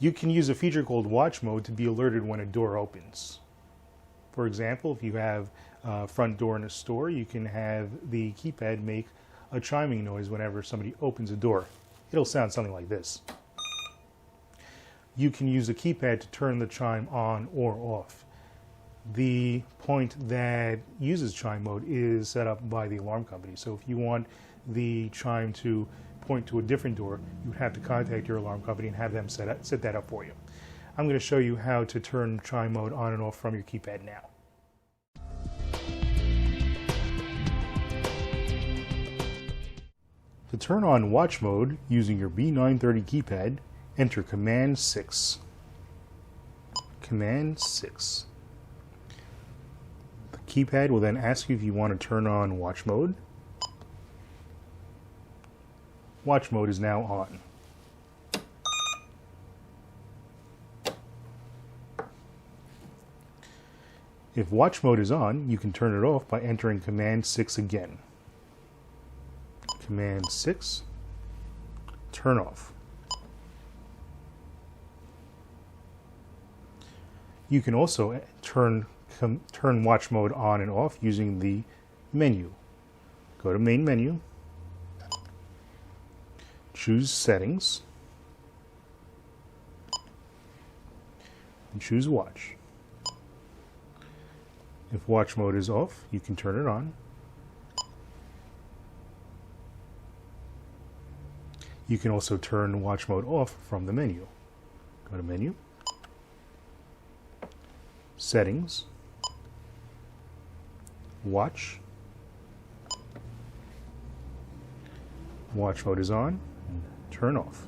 You can use a feature called watch mode to be alerted when a door opens. For example, if you have a front door in a store, you can have the keypad make a chiming noise whenever somebody opens a door. It'll sound something like this. You can use a keypad to turn the chime on or off. The point that uses chime mode is set up by the alarm company. So if you want the chime to point to a different door, you would have to contact your alarm company and have them set that up for you. I'm going to show you how to turn chime mode on and off from your keypad now. To turn on watch mode using your B930 keypad, enter Command 6. Command 6. The keypad will then ask you if you want to turn on watch mode. Watch mode is now on. If watch mode is on, you can turn it off by entering Command 6 again. Command 6, turn off. You can also turn watch mode on and off using the menu. Go to Main Menu, choose Settings, and choose Watch. If watch mode is off, you can turn it on. You can also turn watch mode off from the menu. Go to Menu, Settings, Watch. Watch mode is on, and turn off.